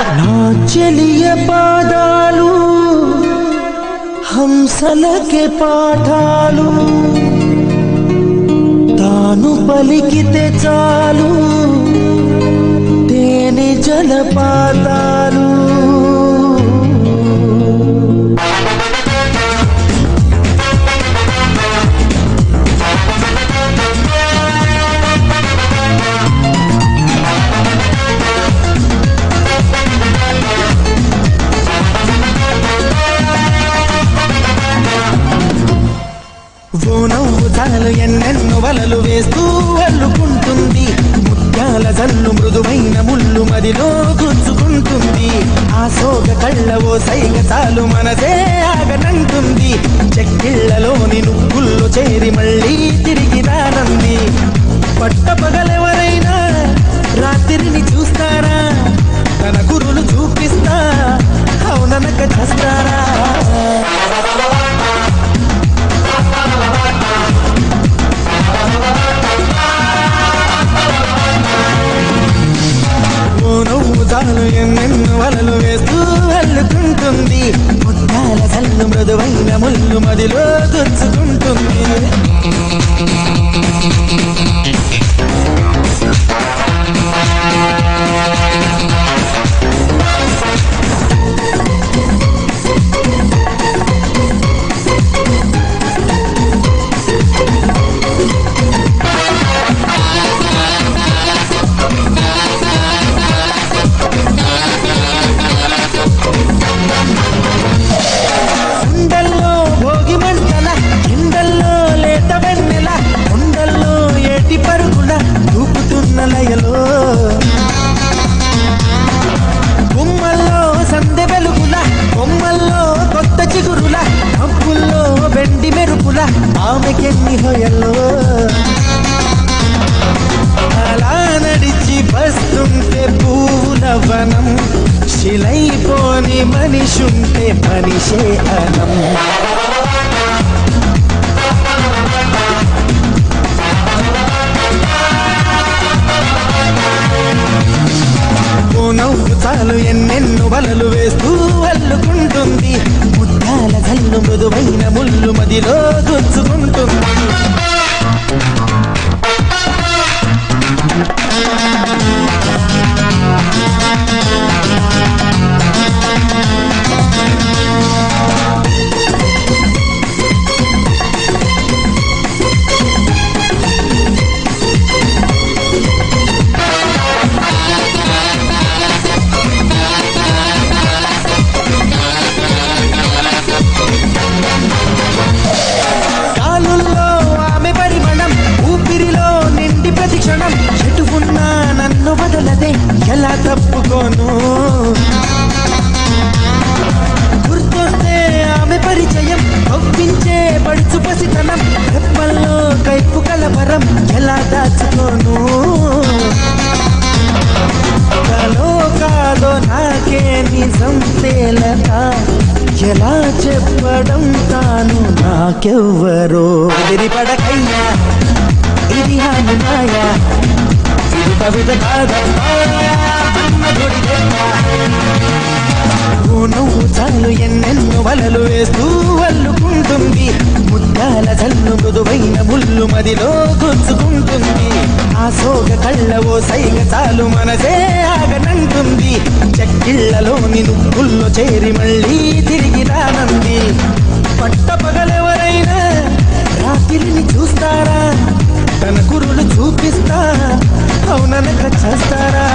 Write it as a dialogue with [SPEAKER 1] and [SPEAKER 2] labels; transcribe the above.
[SPEAKER 1] నా చెలియ పాదాలు హంసలకే పాఠాలు తాను పలికితే చాలు తేనె జలపాతాలు చాలు ఎన్నెన్నో వలలు వేస్తూ అల్లుకుంటుంది ముత్యాల జల్లు మృదువైన ముళ్ళు మదిలో గుచ్చుకుంటుంది ఆ సోగ కళ్ళ ఓ సైగ చాలు మనసే ఆగనంటుంది చెక్కిళ్లలోని నువ్వుల్లో చేరి మళ్ళీ తిరిగి రానంది పట్టపగలెవరైనా రాత్రిని చూస్తారా తన గురులు చూపిస్తా అవుననక చేస్తారా చాలు ఎన్నెన్నో వలలు వేస్తూ అల్లుకుంటుంది ముత్యాల జల్లు మృదువైన ముళ్ళు మదిలో గుచ్చుకుంటుంది గుమ్మల్లో సందె వెలుగుల కొమ్మల్లో కొత్త చిగురుల అప్పుల్లో వెండి మెరుపుల ఆమెకెన్ని హొయల్లో అలా నడిచి వస్తుంటే పువ్వుల వనం శిలైపోని మనిషుంటే మనిషే అనం నవ్వు చాలు ఎన్నెన్నో వలలు వేస్తూ అల్లుకుంటుంది ముత్యాల జల్లు మృదువైన ముళ్ళు మదిలో గుచ్చుకుంటుంది ఎలా తప్పుకోను గుర్తొస్తే ఆమె పరిచయం ఒప్పించే పడుచు పసితనం రెప్పల్లో కైపు కలవరం ఎలా దాచుకోను కలో కాదో నాకే నిజం తేలక ఎలా చెప్పడం తాను నాకెవ్వరో ఎదిరిపడకయ్యా ఇది హాని మాయా కవిత నువ్వు చాలు ఎన్నెన్నో వలలు వేస్తూ అల్లుకుంటుంది ముత్యాల జల్లు మృదువైన ముళ్ళు మదిలో గుచ్చుకుంటుంది ఆ సోగ కళ్ళ ఓ సైగ చాలు మనసే ఆగనంటుంది చెక్కిళ్లలోని నువ్వుల్లో చేరి మళ్ళీ తిరిగి రానంది పట్టపగలెవరైనా రాత్రిని చూస్తారా తన కురులు చూపిస్తా అవుననక చేస్తారా